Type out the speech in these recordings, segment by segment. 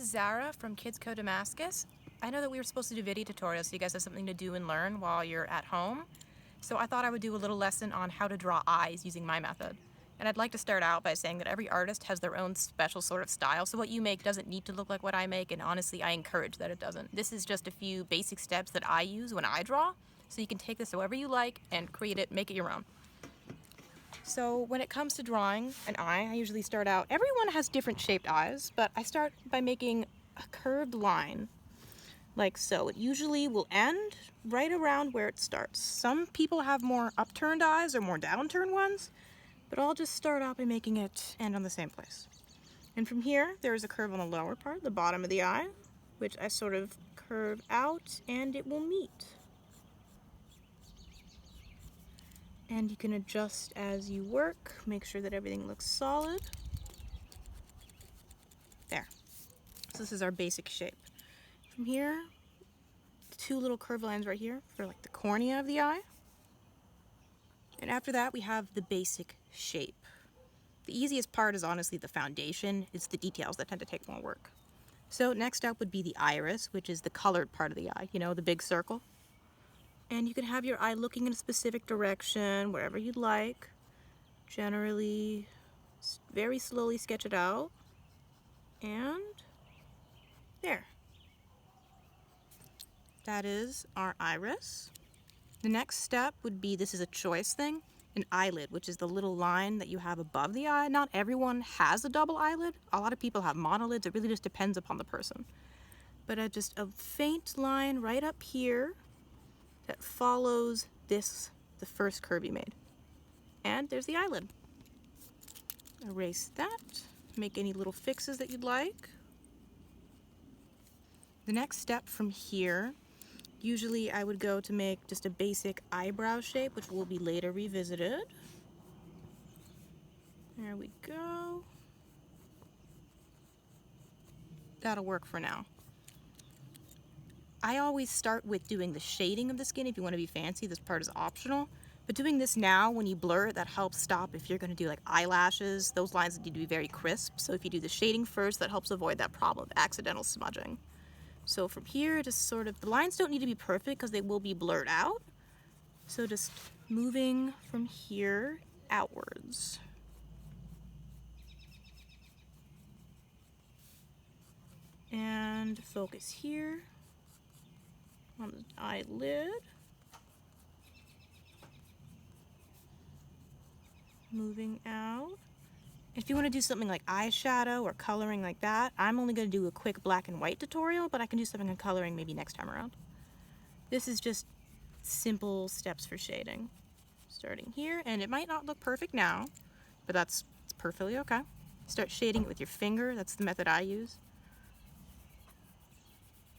Zara from KidsCo Damascus. I know that we were supposed to do video tutorials so you guys have something to do and learn while you're at home. So I thought I would do a little lesson on how to draw eyes using my method. And I'd like to start out by saying that every artist has their own special sort of style, so what you make doesn't need to look like what I make, and honestly I encourage that it doesn't. This is just a few basic steps that I use when I draw, so you can take this however you like and create it, make it your own. So when it comes to drawing an eye, I usually start out, everyone has different shaped eyes, but I start by making a curved line, like so. It usually will end right around where it starts. Some people have more upturned eyes or more downturned ones, but I'll just start out by making it end on the same place. And from here, there's a curve on the lower part, the bottom of the eye, which I sort of curve out and it will meet. And you can adjust as you work, make sure that everything looks solid. There. So this is our basic shape. From here, two little curved lines right here for like the cornea of the eye. And after that, we have the basic shape. The easiest part is honestly the foundation. It's the details that tend to take more work. So next up would be the iris, which is the colored part of the eye, you know, the big circle. And you can have your eye looking in a specific direction, wherever you'd like. Generally, very slowly sketch it out. And there. That is our iris. The next step would be, this is a choice thing, an eyelid, which is the little line that you have above the eye. Not everyone has a double eyelid. A lot of people have monolids. It really just depends upon the person. But just a faint line right up here that follows this, the first curve you made. And there's the eyelid. Erase that. Make any little fixes that you'd like. The next step from here, usually I would go to make just a basic eyebrow shape, which will be later revisited. There we go. That'll work for now. I always start with doing the shading of the skin. If you want to be fancy, this part is optional. But doing this now, when you blur it, that helps stop if you're going to do like eyelashes. Those lines need to be very crisp. So if you do the shading first, that helps avoid that problem of accidental smudging. So from here, just sort of, the lines don't need to be perfect because they will be blurred out. So just moving from here outwards. And focus here on the eyelid. Moving out. If you want to do something like eyeshadow or coloring like that, I'm only going to do a quick black and white tutorial, but I can do something in coloring maybe next time around. This is just simple steps for shading. Starting here, and it might not look perfect now, but it's perfectly okay. Start shading it with your finger. That's the method I use.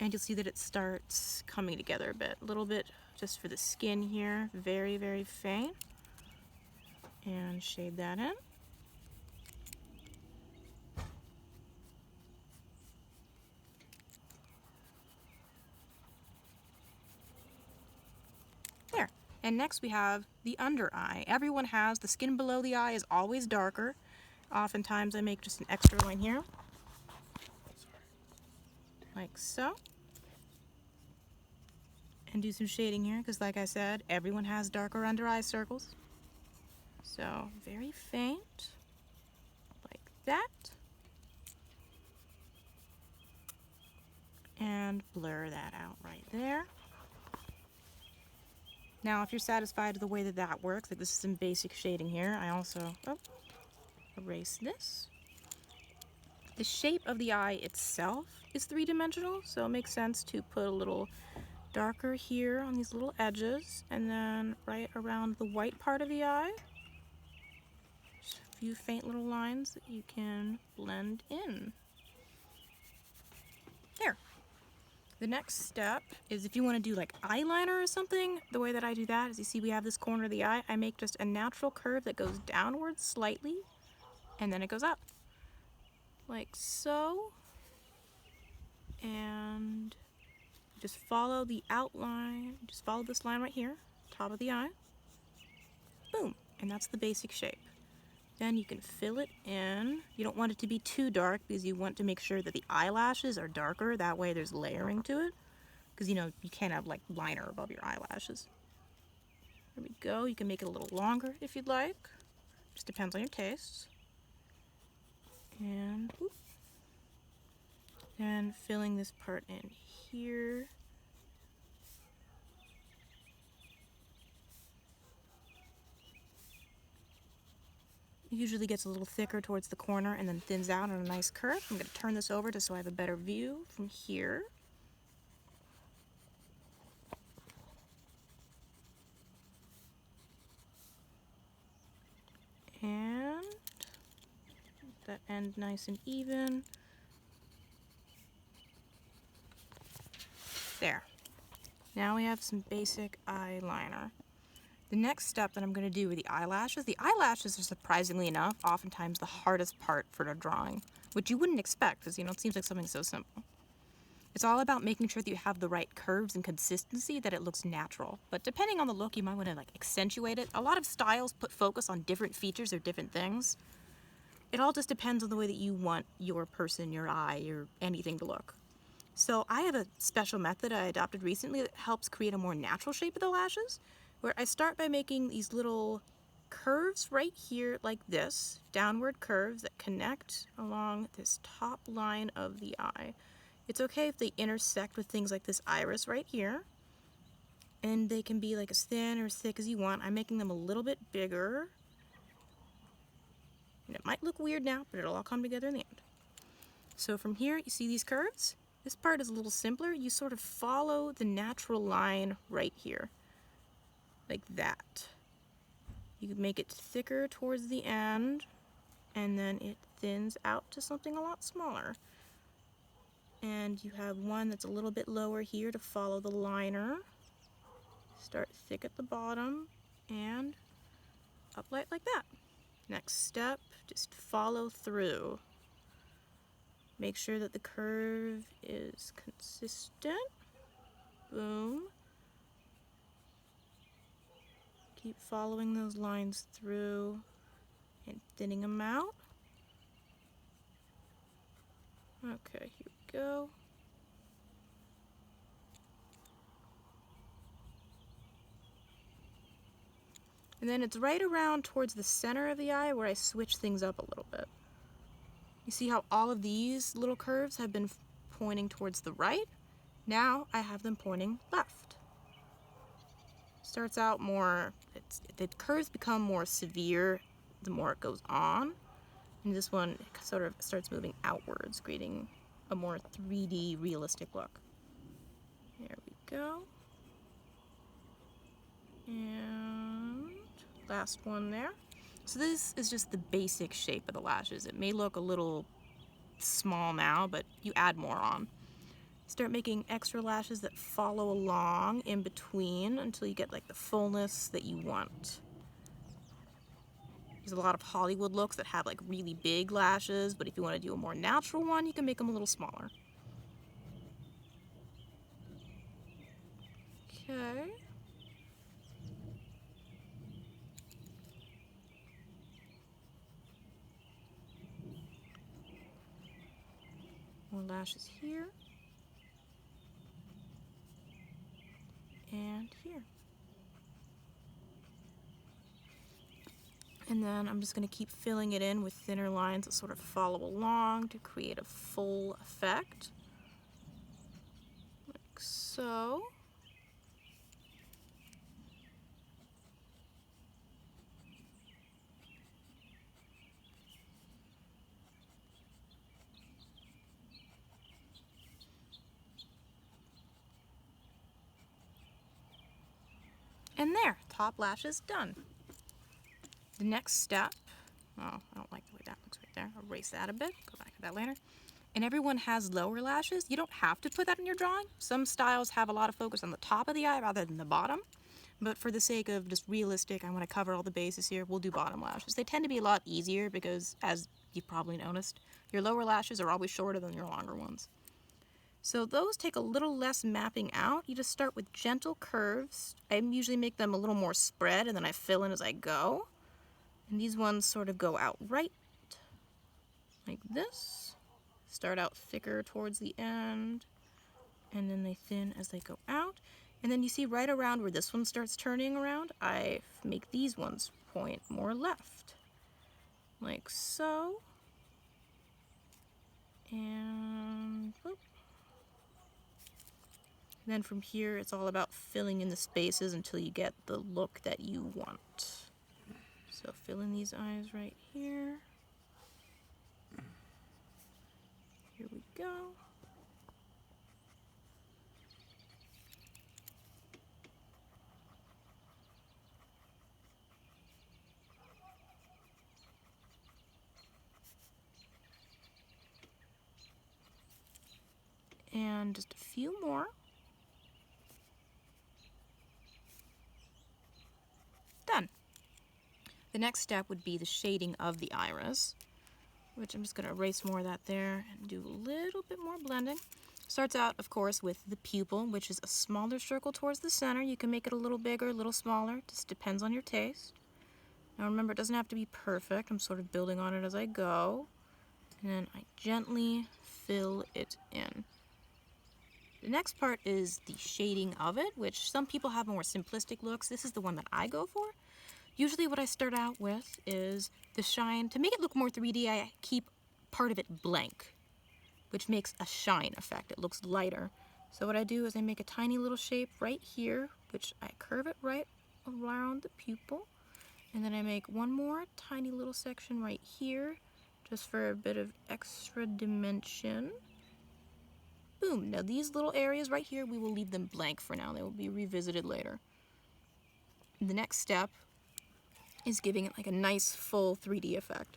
And you'll see that it starts coming together a bit. A little bit just for the skin here. Very, very faint. And shade that in. There. And next we have the under eye. Everyone has, the skin below the eye is always darker. Oftentimes I make just an extra line here. Like so. And do some shading here, because like I said, everyone has darker under eye circles. So very faint, like that. And blur that out right there. Now if you're satisfied with the way that that works, like this is some basic shading here, I also erase this. The shape of the eye itself is three-dimensional, so it makes sense to put a little darker here on these little edges, and then right around the white part of the eye, just a few faint little lines that you can blend in. There. The next step is if you want to do like eyeliner or something, the way that I do that is, you see we have this corner of the eye, I make just a natural curve that goes downwards slightly, and then it goes up. Like so. And just follow the outline, just follow this line right here, top of the eye. Boom, and that's the basic shape. Then you can fill it in. You don't want it to be too dark because you want to make sure that the eyelashes are darker. That way there's layering to it. Because, you know, you can't have like liner above your eyelashes. There we go. You can make it a little longer if you'd like. Just depends on your tastes. And, whoop. And filling this part in here. It usually gets a little thicker towards the corner and then thins out on a nice curve. I'm going to turn this over just so I have a better view from here. And that end nice and even. There. Now we have some basic eyeliner. The next step that I'm going to do with the eyelashes are surprisingly enough oftentimes the hardest part for the drawing, which you wouldn't expect because, you know, it seems like something so simple. It's all about making sure that you have the right curves and consistency, that it looks natural. But depending on the look, you might want to like accentuate it. A lot of styles put focus on different features or different things. It all just depends on the way that you want your person, your eye, or anything to look. So I have a special method I adopted recently that helps create a more natural shape of the lashes, where I start by making these little curves right here like this, downward curves that connect along this top line of the eye. It's okay if they intersect with things like this iris right here, and they can be like as thin or as thick as you want. I'm making them a little bit bigger, and it might look weird now, but it'll all come together in the end. So from here, you see these curves? This part is a little simpler. You sort of follow the natural line right here, like that. You can make it thicker towards the end, and then it thins out to something a lot smaller. And you have one that's a little bit lower here to follow the liner. Start thick at the bottom and uplight like that. Next step, just follow through. Make sure that the curve is consistent. Boom. Keep following those lines through and thinning them out. Okay, here we go. And then it's right around towards the center of the eye where I switch things up a little bit. You see how all of these little curves have been pointing towards the right? Now I have them pointing left. Starts out more, the curves become more severe the more it goes on. And this one sort of starts moving outwards, creating a more 3D realistic look. There we go. And last one there. So this is just the basic shape of the lashes. It may look a little small now, but you add more on. Start making extra lashes that follow along in between until you get like the fullness that you want. There's a lot of Hollywood looks that have like really big lashes, but if you want to do a more natural one, you can make them a little smaller. Okay. More lashes here. And here. And then I'm just going to keep filling it in with thinner lines that sort of follow along to create a full effect. Like so. And there, top lashes done. The next step, oh, I don't like the way that looks right there. I'll erase that a bit, go back to that later. And everyone has lower lashes. You don't have to put that in your drawing. Some styles have a lot of focus on the top of the eye rather than the bottom. But for the sake of just realistic, I want to cover all the bases here, we'll do bottom lashes. They tend to be a lot easier because, as you've probably noticed, your lower lashes are always shorter than your longer ones. So those take a little less mapping out. You just start with gentle curves. I usually make them a little more spread and then I fill in as I go. And these ones sort of go out right, like this. Start out thicker towards the end, and then they thin as they go out. And then you see right around where this one starts turning around, I make these ones point more left, like so. And whoop. Then from here, it's all about filling in the spaces until you get the look that you want. So fill in these eyes right here. Here we go. And just a few more. Done. The next step would be the shading of the iris, which I'm just going to erase more of that there and do a little bit more blending. Starts out, of course, with the pupil, which is a smaller circle towards the center. You can make it a little bigger, a little smaller, just depends on your taste. Now remember, it doesn't have to be perfect. I'm sort of building on it as I go. And then I gently fill it in. The next part is the shading of it, which some people have more simplistic looks. This is the one that I go for. Usually what I start out with is the shine. To make it look more 3D, I keep part of it blank, which makes a shine effect. It looks lighter. So what I do is I make a tiny little shape right here, which I curve it right around the pupil. And then I make one more tiny little section right here, just for a bit of extra dimension. Boom. Now these little areas right here, we will leave them blank for now. They will be revisited later. The next step is giving it like a nice full 3D effect.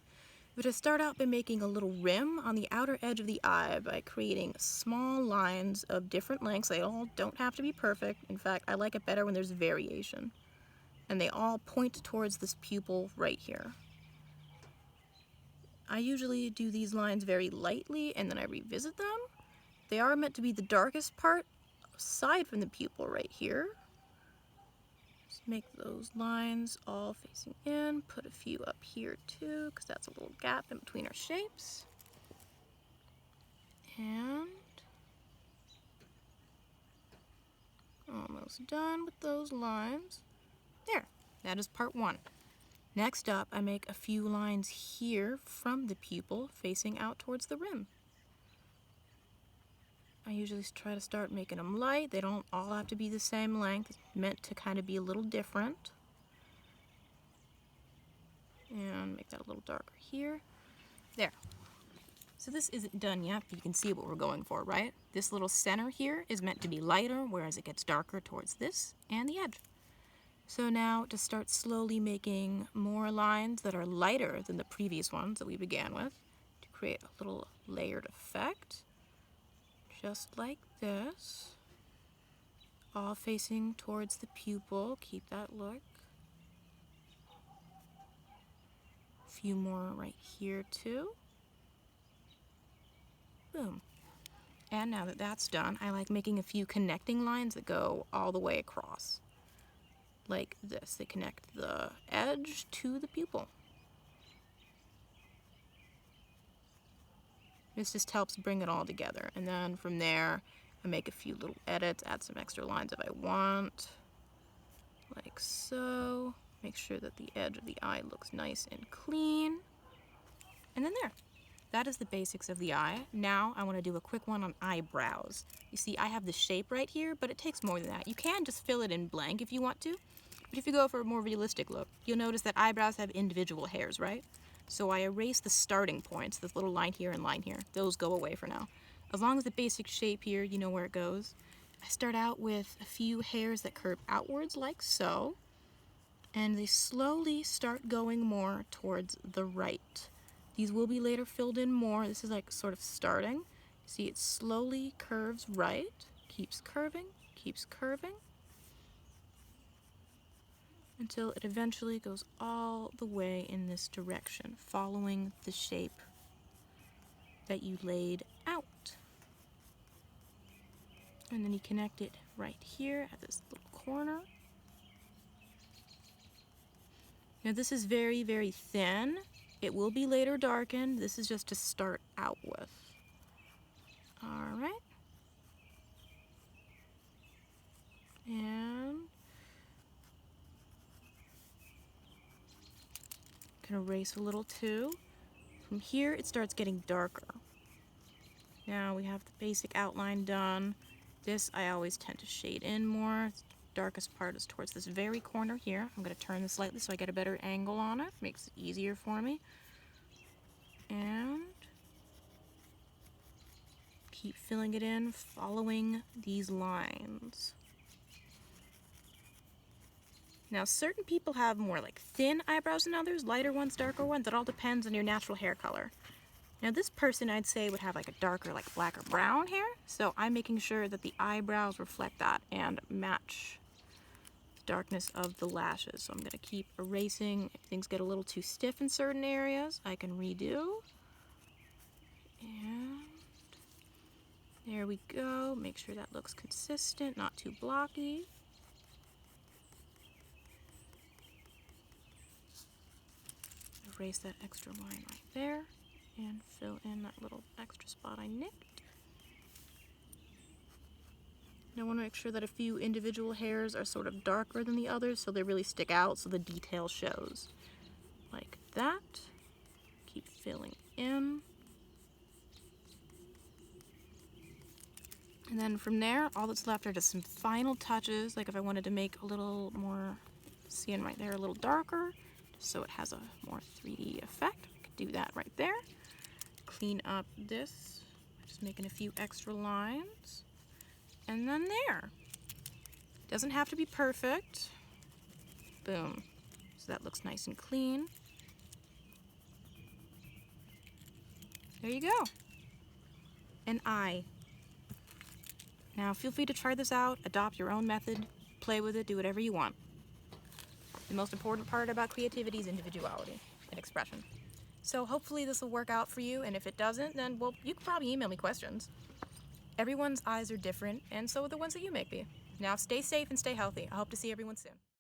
But I start out by making a little rim on the outer edge of the eye by creating small lines of different lengths. They all don't have to be perfect. In fact, I like it better when there's variation. And they all point towards this pupil right here. I usually do these lines very lightly and then I revisit them. They are meant to be the darkest part aside from the pupil right here. Just make those lines all facing in. Put a few up here too, because that's a little gap in between our shapes. And almost done with those lines. There, that is part one. Next up, I make a few lines here from the pupil facing out towards the rim. I usually try to start making them light. They don't all have to be the same length. It's meant to kind of be a little different. And make that a little darker here. There. So this isn't done yet, but you can see what we're going for, right? This little center here is meant to be lighter, whereas it gets darker towards this and the edge. So now to start slowly making more lines that are lighter than the previous ones that we began with, to create a little layered effect. Just like this, all facing towards the pupil. Keep that look. A few more right here too. Boom. And now that that's done, I like making a few connecting lines that go all the way across. Like this. They connect the edge to the pupil. This just helps bring it all together. And then from there, I make a few little edits, add some extra lines if I want. Like so. Make sure that the edge of the eye looks nice and clean. And then there. That is the basics of the eye. Now I want to do a quick one on eyebrows. You see, I have the shape right here, but it takes more than that. You can just fill it in blank if you want to. But if you go for a more realistic look, you'll notice that eyebrows have individual hairs, right? So I erase the starting points, this little line here and line here. Those go away for now. As long as the basic shape here, you know where it goes. I start out with a few hairs that curve outwards like so. And they slowly start going more towards the right. These will be later filled in more. This is like sort of starting. See, it slowly curves right, keeps curving, until it eventually goes all the way in this direction, following the shape that you laid out. And then you connect it right here at this little corner. Now this is very, very thin. It will be later darkened. This is just to start out with. All right. And can erase a little too. From here it starts getting darker. Now we have the basic outline done. This I always tend to shade in more. The darkest part is towards this very corner here. I'm going to turn this slightly so I get a better angle on it. Makes it easier for me. And keep filling it in, following these lines. Now certain people have more like thin eyebrows than others, lighter ones, darker ones. It all depends on your natural hair color. Now this person I'd say would have like a darker, like black or brown hair, so I'm making sure that the eyebrows reflect that and match the darkness of the lashes. So I'm going to keep erasing. If things get a little too stiff in certain areas, I can redo. And there we go. Make sure that looks consistent, not too blocky. Erase that extra line right there and fill in that little extra spot I nicked. Now I want to make sure that a few individual hairs are sort of darker than the others so they really stick out so the detail shows. Like that. Keep filling in. And then from there, all that's left are just some final touches, like if I wanted to make a little more, skin right there a little darker, so it has a more 3D effect. I could do that right there. Clean up this, just making a few extra lines. And then there. Doesn't have to be perfect. Boom. So that looks nice and clean. There you go. An eye. Now feel free to try this out, adopt your own method, play with it, do whatever you want. The most important part about creativity is individuality and expression. So hopefully this will work out for you, and if it doesn't, then, well, you can probably email me questions. Everyone's eyes are different, and so are the ones that you make be. Now stay safe and stay healthy. I hope to see everyone soon.